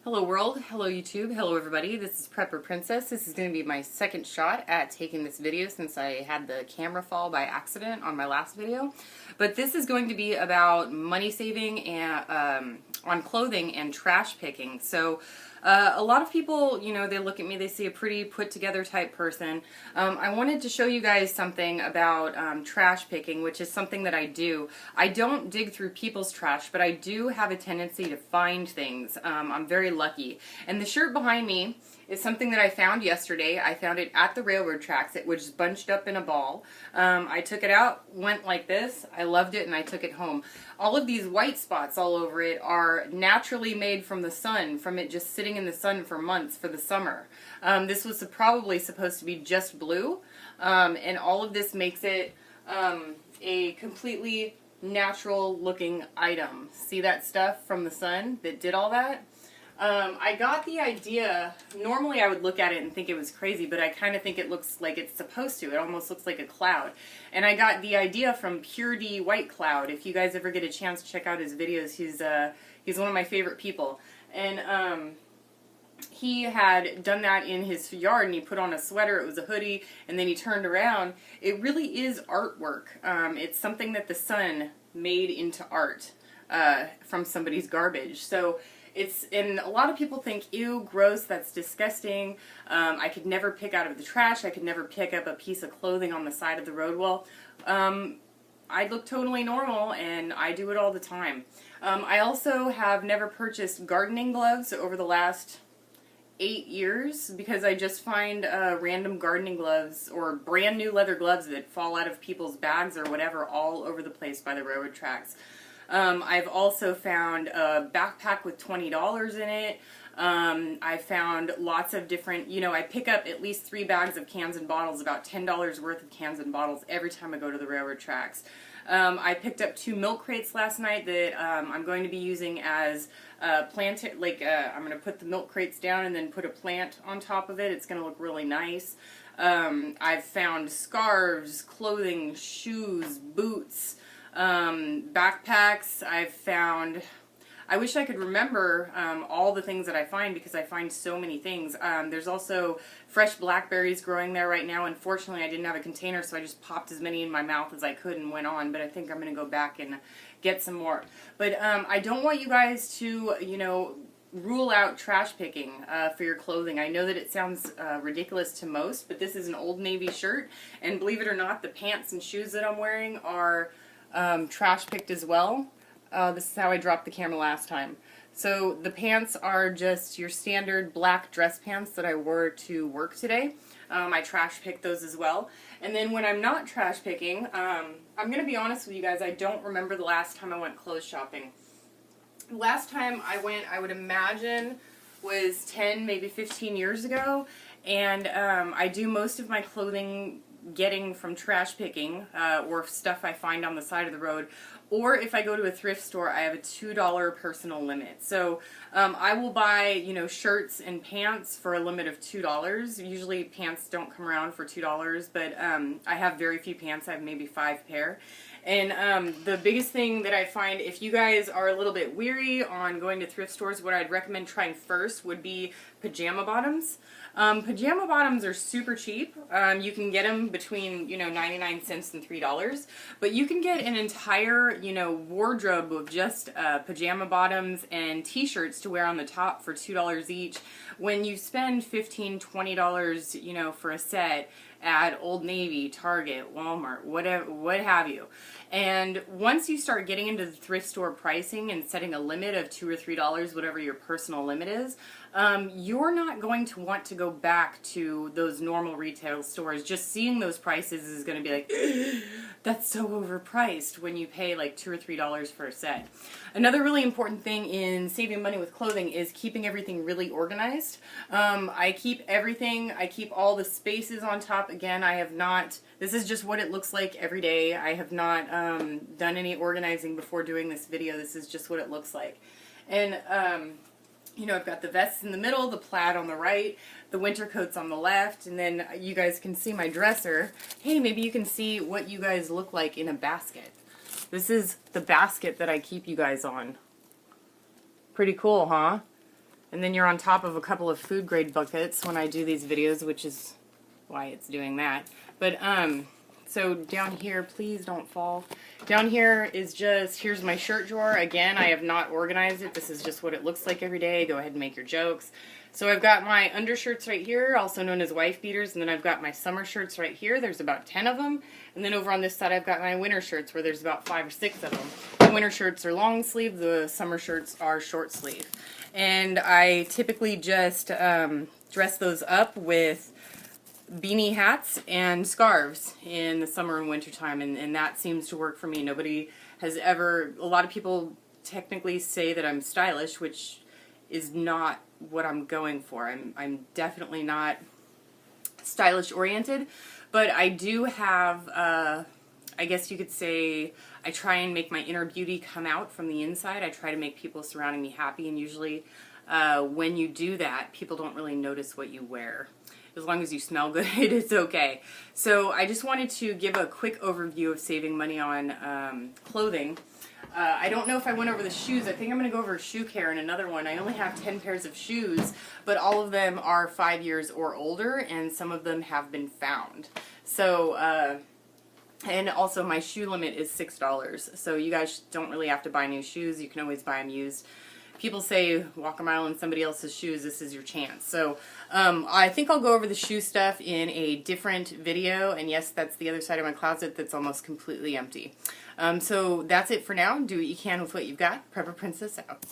Hello world, hello YouTube, hello everybody. This is Prepper Princess. This is going to be my second shot at taking this video since I had the camera fall by accident on my last video. But this is going to be about money saving and on clothing and trash picking. So a lot of people, you know, they look at me, they see a pretty put together type person. I wanted to show you guys something about trash picking, which is something that I do. I don't dig through people's trash, but I do have a tendency to find things. I'm very lucky. And the shirt behind me is something that I found yesterday. I found it at the railroad tracks. It was bunched up in a ball. I took it out, went like this. I loved it and I took it home. All of these white spots all over it are naturally made from the sun, from it just sitting in the sun for months for the summer. This was probably supposed to be just blue, and all of this makes it a completely natural looking item. See that stuff from the sun that did all that? I got the idea, normally I would look at it and think it was crazy, but I kind of think it looks like it's supposed to. It almost looks like a cloud. And I got the idea from Pure D White Cloud. If you guys ever get a chance to check out his videos, he's one of my favorite people. And he had done that in his yard, and he put on a sweater, it was a hoodie, and then he turned around. It really is artwork. It's something that the sun made into art from somebody's garbage. So and a lot of people think, ew, gross, that's disgusting. I could never pick out of the trash. I could never pick up a piece of clothing on the side of the road. Well, I look totally normal, and I do it all the time. I also have never purchased gardening gloves over the last 8 years because I just find random gardening gloves or brand new leather gloves that fall out of people's bags or whatever all over the place by the railroad tracks. I've also found a backpack with $20 in it. I found lots of different, you know, I pick up at least 3 bags of cans and bottles, about $10 worth of cans and bottles every time I go to the railroad tracks. I picked up 2 milk crates last night that I'm going to be using as plant, I'm going to put the milk crates down and then put a plant on top of it. It's going to look really nice. I've found scarves, clothing, shoes, boots, backpacks. I've found, I wish I could remember all the things that I find because I find so many things. There's also fresh blackberries growing there right now. Unfortunately, I didn't have a container, so I just popped as many in my mouth as I could and went on, but I think I'm going to go back and get some more. But I don't want you guys to, you know, rule out trash picking for your clothing. I know that it sounds ridiculous to most, but this is an Old Navy shirt, and believe it or not, the pants and shoes that I'm wearing are trash picked as well. This is how I dropped the camera last time. So the pants are just your standard black dress pants that I wore to work today. I trash picked those as well. And then when I'm not trash picking, I'm going to be honest with you guys, I don't remember the last time I went clothes shopping. Last time I went, I would imagine, was 10, maybe 15 years ago. And I do most of my clothing getting from trash picking or stuff I find on the side of the road, or if I go to a thrift store, I have a $2 personal limit. So I will buy, you know, shirts and pants for a limit of $2. Usually pants don't come around for $2, but I have very few pants. I have maybe 5 pair. And the biggest thing that I find, if you guys are a little bit weary on going to thrift stores, what I'd recommend trying first would be Pajama Bottoms. Pajama Bottoms are super cheap. You can get them between, you know, 99 cents and $3. But you can get an entire, you know, wardrobe of just Pajama Bottoms and t-shirts to wear on the top for $2 each. When you spend $15, $20, you know, for a set at Old Navy, Target, Walmart, whatever, what have you. And once you start getting into the thrift store pricing and setting a limit of $2 or $3, whatever your personal limit is, you're not going to want to go back to those normal retail stores. Just seeing those prices is going to be like, that's so overpriced when you pay like $2 or $3 for a set. Another really important thing in saving money with clothing is keeping everything really organized. I keep everything, I keep all the spaces on top. Again, I have not, this is just what it looks like every day. I have not done any organizing before doing this video. This is just what it looks like. And you know, I've got the vests in the middle, the plaid on the right, the winter coats on the left, and then you guys can see my dresser. Hey, maybe you can see what you guys look like in a basket. This is the basket that I keep you guys on. Pretty cool, huh? And And then you're on top of a couple of food grade buckets when I do these videos, which is why it's doing that. But so down here, please don't fall. Down here is just, here's my shirt drawer. Again, I have not organized it. This is just what it looks like every day. Go ahead and make your jokes. So I've got my undershirts right here, also known as wife beaters, and then I've got my summer shirts right here. There's about 10 of them. And then over on this side, I've got my winter shirts where there's about 5 or 6 of them. The winter shirts are long sleeve, the summer shirts are short sleeve. And I typically just dress those up with beanie hats and scarves in the summer and winter time, and that seems to work for me. Nobody has ever, a lot of people technically say that I'm stylish, which is not what I'm going for. I'm definitely not stylish oriented, but I do have, I guess you could say, I try and make my inner beauty come out from the inside. I try to make people surrounding me happy, and usually when you do that, people don't really notice what you wear. As long as you smell good, it's okay. So I just wanted to give a quick overview of saving money on clothing. I don't know if I went over the shoes. I think I'm going to go over shoe care in another one. I only have 10 pairs of shoes, but all of them are 5 years or older, and some of them have been found. So, and also my shoe limit is $6. So you guys don't really have to buy new shoes. You can always buy them used. People say walk a mile in somebody else's shoes, this is your chance. So I think I'll go over the shoe stuff in a different video, and yes, that's the other side of my closet that's almost completely empty. So that's it for now. Do what you can with what you've got. Prepper Princess out.